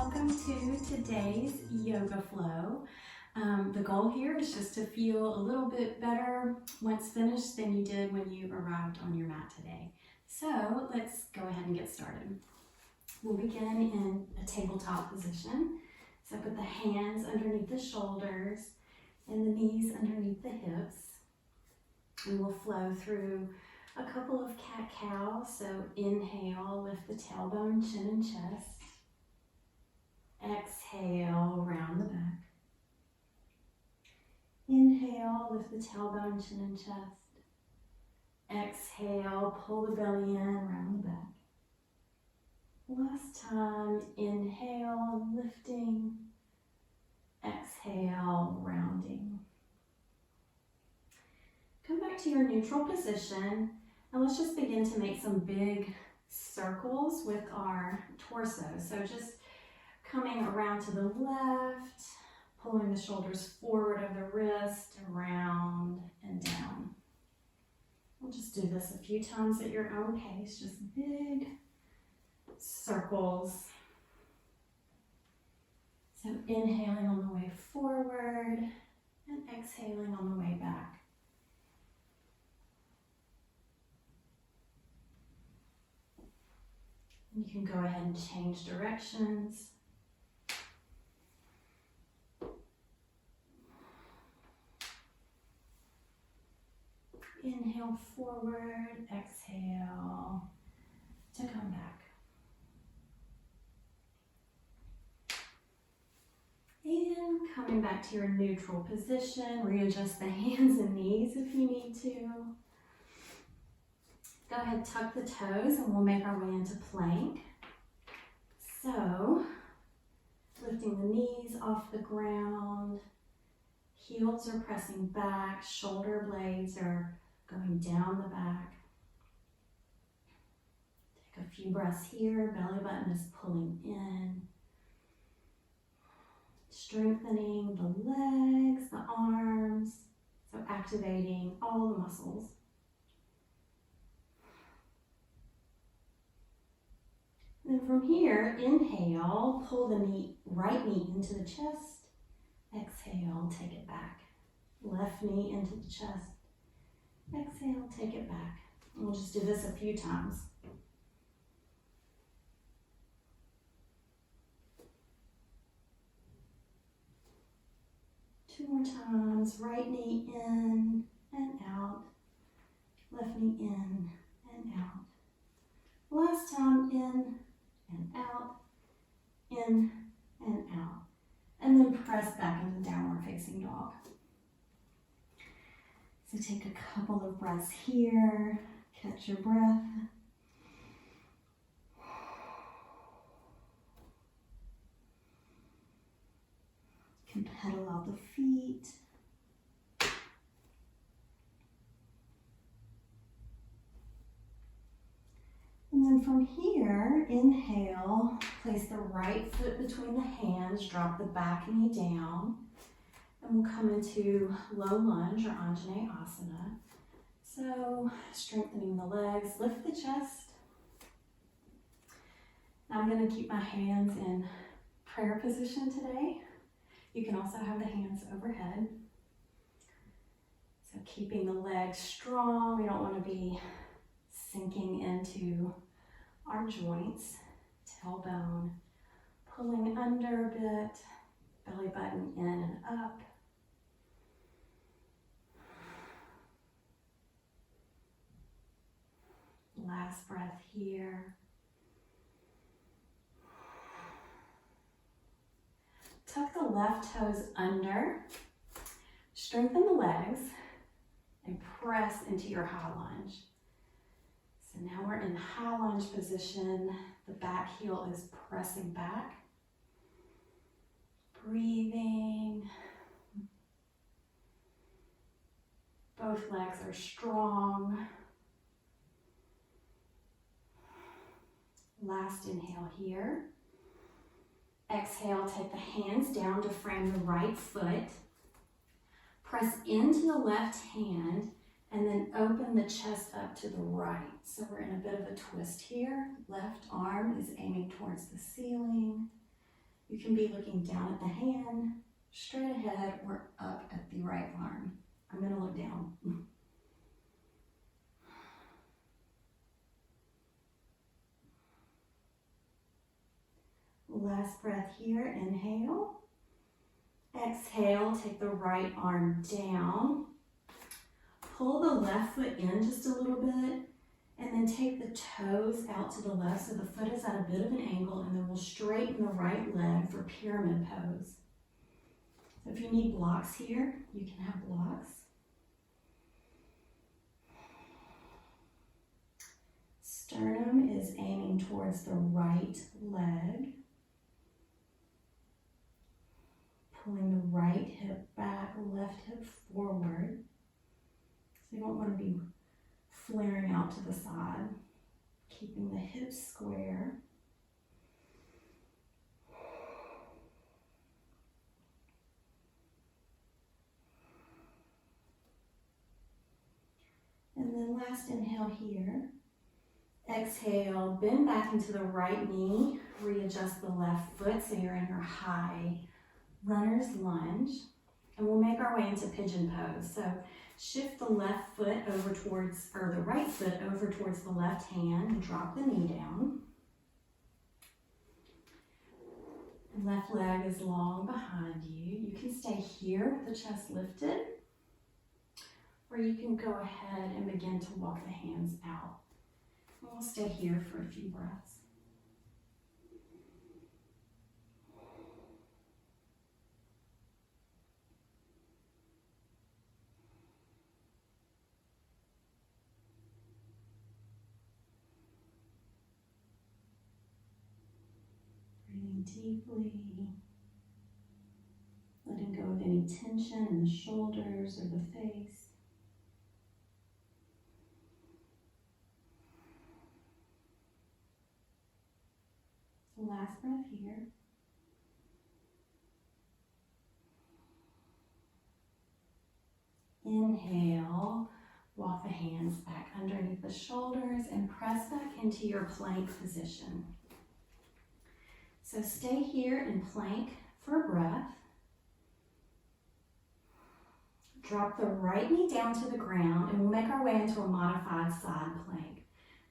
welcome to today's yoga flow. The goal here is just to feel a little bit better once finished than you did when you arrived on your mat today. So let's go ahead and get started. We'll begin in a tabletop position. So put the hands underneath the shoulders and the knees underneath the hips. And we'll flow through a couple of cat-cows. So inhale, lift the tailbone, chin and chest. Exhale, round the back. Inhale, lift the tailbone, chin and chest. Exhale, pull the belly in, round the back. Last time, inhale, lifting. Exhale, rounding. Come back to your neutral position, and let's just begin to make some big circles with our torso. So just coming around to the left, pulling the shoulders forward of the wrist, around and down. We'll just do this a few times at your own pace, just big circles. So inhaling on the way forward and exhaling on the way back. You can go ahead and change directions. Inhale forward, exhale to come back. And coming back to your neutral position, readjust the hands and knees if you need to. Go ahead, tuck the toes, and we'll make our way into plank. So, lifting the knees off the ground, heels are pressing back, shoulder blades are going down the back. Take a few breaths here, belly button is pulling in. Strengthening the legs, the arms, so activating all the muscles. And then from here, inhale, pull the right knee into the chest. Exhale, take it back. Left knee into the chest. Exhale, take it back. And we'll just do this a few times. Two more times. Right knee in and out. Left knee in and out. Last time, in and out, in and out. And then press back into downward facing dog. So take a couple of breaths here, catch your breath. You can pedal out the feet. And then from here, inhale, place the right foot between the hands, drop the back knee down, and we'll come into low lunge or Anjaneyasana. So strengthening the legs, lift the chest. Now I'm going to keep my hands in prayer position today. You can also have the hands overhead. So keeping the legs strong, we don't want to be sinking into our joints, tailbone pulling under a bit, belly button in and up. Last breath here. Tuck the left toes under, strengthen the legs, and press into your high lunge. So now we're in high lunge position. The back heel is pressing back. Breathing. Both legs are strong. Last inhale here. Exhale, take the hands down to frame the right foot. Press into the left hand and then open the chest up to the right. So we're in a bit of a twist here. Left arm is aiming towards the ceiling. You can be looking down at the hand, straight ahead, or up at the right arm. I'm going to look down. Last breath here, inhale. Exhale, take the right arm down. Pull the left foot in just a little bit, and then take the toes out to the left so the foot is at a bit of an angle, and then we'll straighten the right leg for pyramid pose. So if you need blocks here, you can have blocks. Sternum is aiming towards the right leg. Pulling the right hip back, left hip forward. So you don't want to be flaring out to the side. Keeping the hips square. And then last inhale here. Exhale, bend back into the right knee. Readjust the left foot so you're in your high runner's lunge, and we'll make our way into pigeon pose. So shift the left foot over towards, or the right foot over towards the left hand and drop the knee down. Left leg is long behind you. You can stay here with the chest lifted, or you can go ahead and begin to walk the hands out. And we'll stay here for a few breaths. Breathing deeply, letting go of any tension in the shoulders or the face. Last breath here. Inhale, walk the hands back underneath the shoulders and press back into your plank position. So stay here in plank for a breath. Drop the right knee down to the ground and we'll make our way into a modified side plank.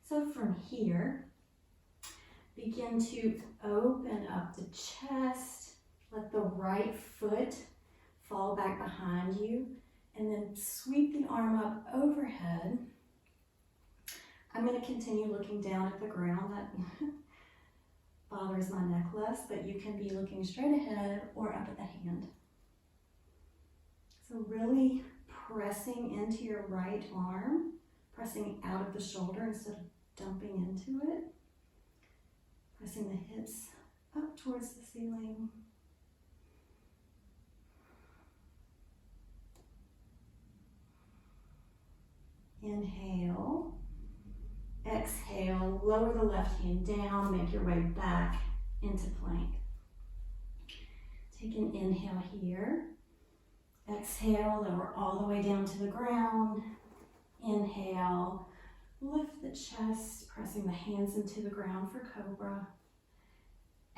So from here, begin to open up the chest. Let the right foot fall back behind you and then sweep the arm up overhead. I'm going to continue looking down at the ground. That bothers my neck less, but you can be looking straight ahead or up at the hand. So really pressing into your right arm, pressing out of the shoulder instead of dumping into it. Pressing the hips up towards the ceiling. Inhale. Exhale, lower the left hand down, make your way back into plank. Take an inhale here. Exhale, lower all the way down to the ground. Inhale, lift the chest, pressing the hands into the ground for cobra.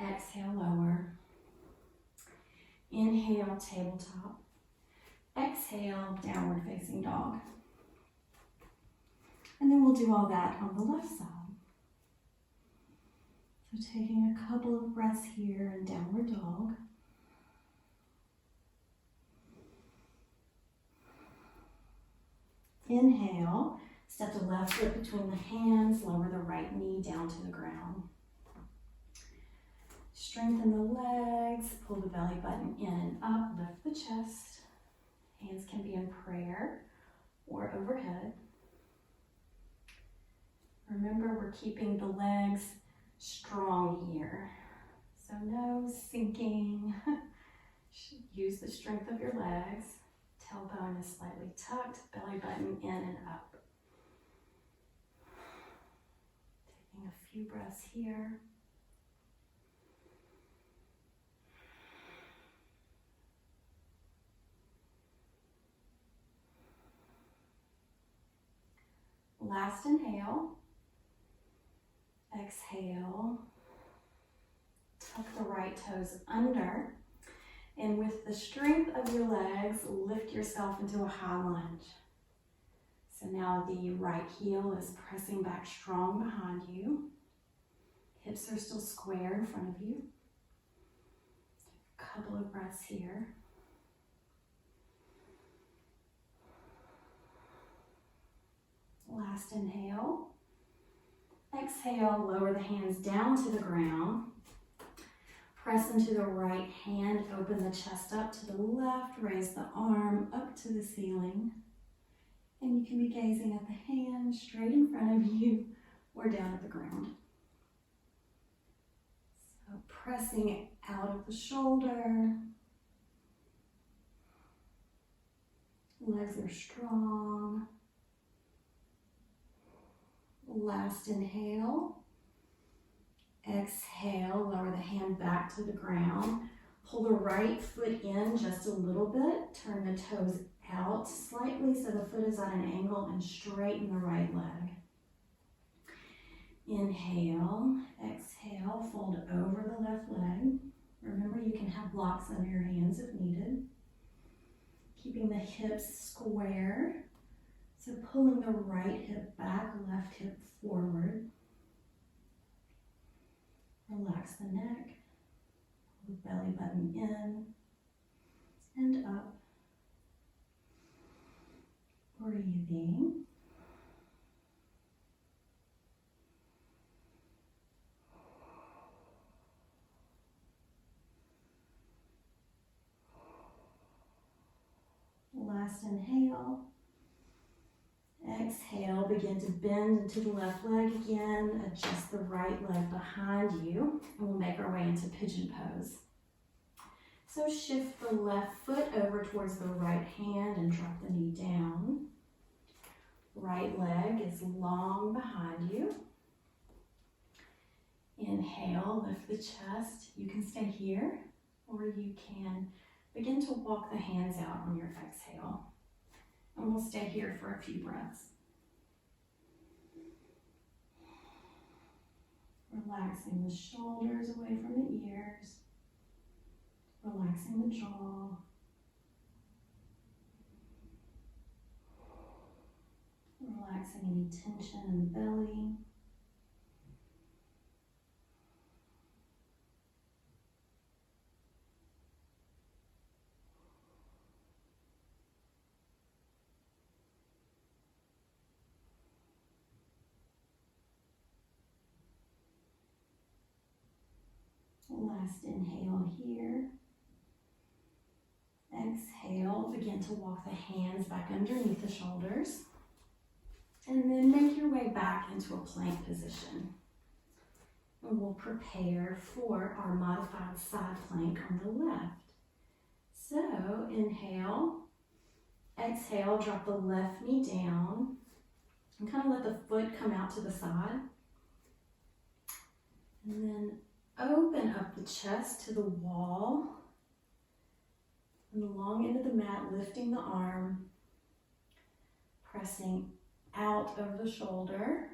Exhale, lower. Inhale, tabletop. Exhale, downward facing dog. And then we'll do all that on the left side. So taking a couple of breaths here in downward dog. Inhale, step the left foot between the hands, lower the right knee down to the ground. Strengthen the legs, pull the belly button in and up, lift the chest. Hands can be in prayer or overhead. Remember, we're keeping the legs strong here. So no sinking. Use the strength of your legs. Tailbone is slightly tucked, belly button in and up. Taking a few breaths here. Last inhale. Exhale. Tuck the right toes under. And with the strength of your legs, lift yourself into a high lunge. So now the right heel is pressing back strong behind you. Hips are still square in front of you. A couple of breaths here. Last inhale. Exhale, lower the hands down to the ground. Press into the right hand, open the chest up to the left, raise the arm up to the ceiling. And you can be gazing at the hand straight in front of you or down at the ground. So pressing out of the shoulder. Legs are strong. Last inhale. Exhale, lower the hand back to the ground. Pull the right foot in just a little bit. Turn the toes out slightly so the foot is at an angle and straighten the right leg. Inhale, exhale, fold over the left leg. Remember, you can have blocks under your hands if needed. Keeping the hips square. So pulling the right hip back, left hip forward. Relax the neck, pull the belly button in and up. Breathing. Last inhale. Exhale, begin to bend into the left leg again. Adjust the right leg behind you, and we'll make our way into pigeon pose. So shift the left foot over towards the right hand and drop the knee down. Right leg is long behind you. Inhale, lift the chest. You can stay here, or you can begin to walk the hands out on your exhale. And we'll stay here for a few breaths. Relaxing the shoulders away from the ears. Relaxing the jaw. Relaxing any tension in the belly. Last inhale here. Exhale, begin to walk the hands back underneath the shoulders. And then make your way back into a plank position. And we'll prepare for our modified side plank on the left. So inhale, exhale, drop the left knee down. And kind of let the foot come out to the side. And then open up the chest to the wall. And the long end of the mat, lifting the arm. Pressing out of the shoulder.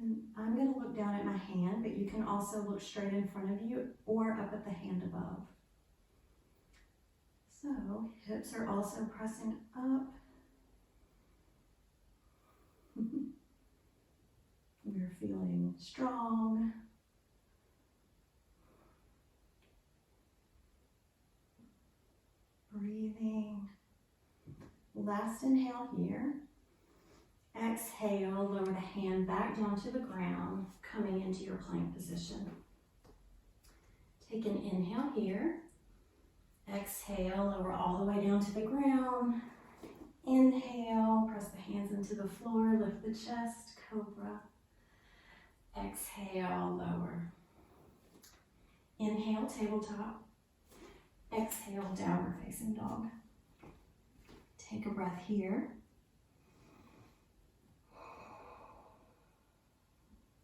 And I'm going to look down at my hand, but you can also look straight in front of you or up at the hand above. So hips are also pressing up. We're feeling strong. Breathing. Last inhale here. Exhale, lower the hand back down to the ground, coming into your plank position. Take an inhale here. Exhale, lower all the way down to the ground. Inhale, press the hands into the floor, lift the chest, cobra. Exhale, lower. Inhale, tabletop. Exhale, downward facing dog. Take a breath here.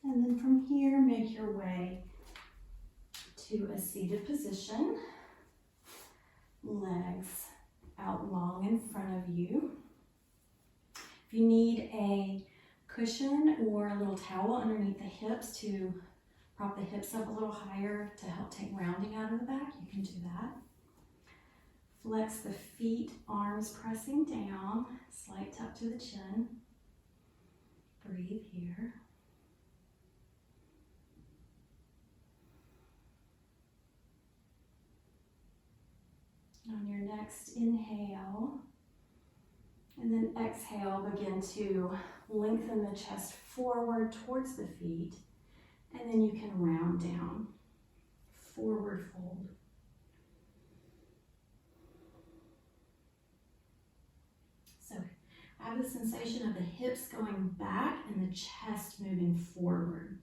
And then from here, make your way to a seated position. Legs out long in front of you. If you need a cushion or a little towel underneath the hips to Prop the hips up a little higher to help take rounding out of the back. You can do that. Flex the feet, arms pressing down, slight tuck to the chin. Breathe here. On your next inhale, and then exhale, begin to lengthen the chest forward towards the feet, and then you can round down, forward fold. So have the sensation of the hips going back and the chest moving forward.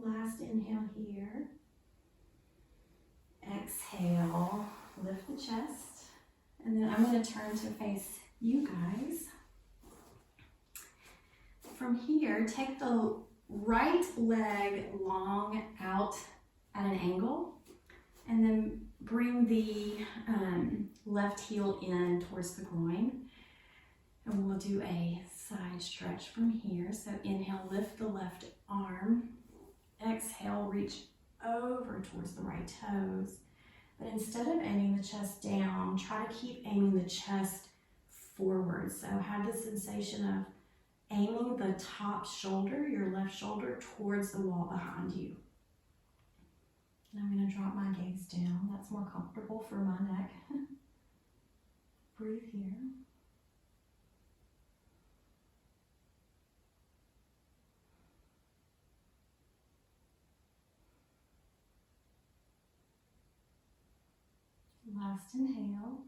Last inhale here. Exhale, lift the chest. And then I'm going to turn to face you guys. From here, take the right leg long out at an angle. And then bring the left heel in towards the groin. And we'll do a side stretch from here. So inhale, lift the left arm. Exhale, reach over towards the right toes. But instead of aiming the chest down, try to keep aiming the chest forward. So have the sensation of aiming the top shoulder, your left shoulder, towards the wall behind you. And I'm going to drop my gaze down. That's more comfortable for my neck. Breathe here. Last inhale.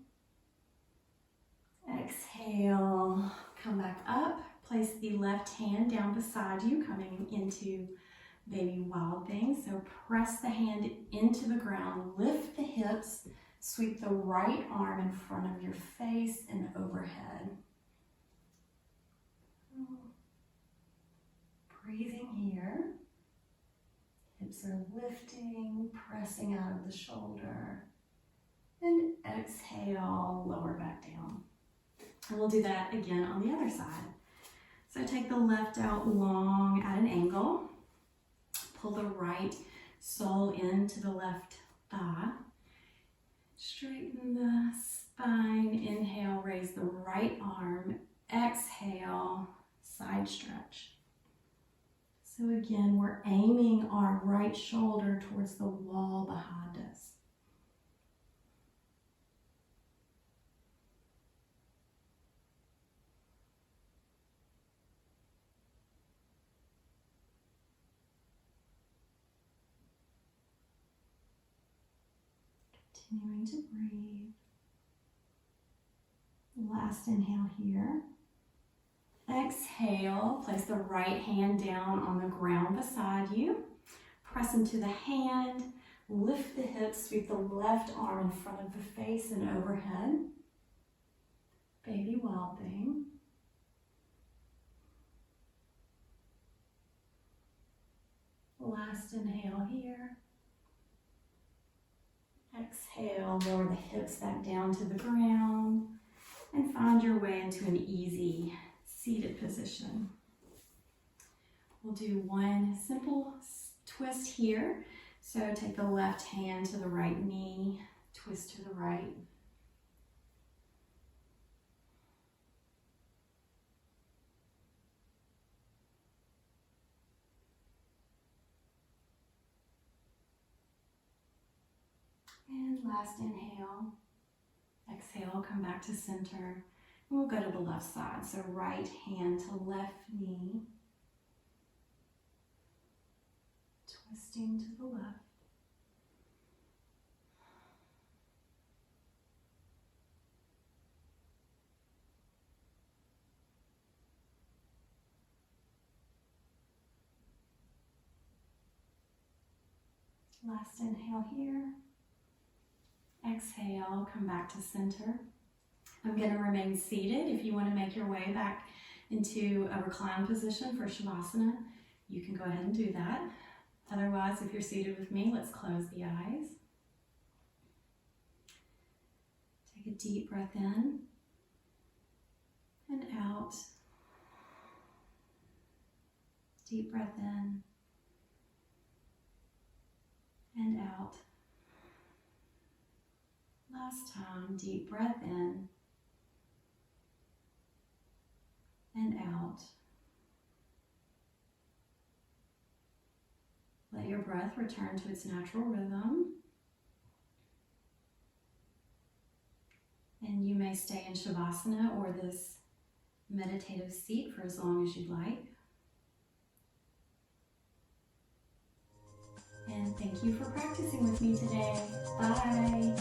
Exhale, come back up. Place the left hand down beside you, coming into baby wild thing. So press the hand into the ground, lift the hips, sweep the right arm in front of your face and overhead. Breathing here. Hips are lifting, pressing out of the shoulder. And exhale, lower back down. And we'll do that again on the other side. So take the left out long at an angle. Pull the right sole into the left thigh. Straighten the spine. Inhale, raise the right arm. Exhale, side stretch. So again, we're aiming our right shoulder towards the wall behind us. Continuing to breathe. Last inhale here. Exhale, place the right hand down on the ground beside you. Press into the hand, lift the hips, sweep the left arm in front of the face and overhead. Baby wild thing. Last inhale here. Exhale, lower the hips back down to the ground and find your way into an easy seated position. We'll do one simple twist here. So take the left hand to the right knee, twist to the right. And last inhale, exhale, come back to center. And we'll go to the left side. So right hand to left knee, twisting to the left. Last inhale here. Exhale, come back to center. I'm going to remain seated. If you want to make your way back into a reclined position for Shavasana, you can go ahead and do that. Otherwise, if you're seated with me, let's close the eyes. Take a deep breath in and out. Deep breath in and out. Last time, deep breath in and out. Let your breath return to its natural rhythm. And you may stay in Shavasana or this meditative seat for as long as you'd like. And thank you for practicing with me today. Bye.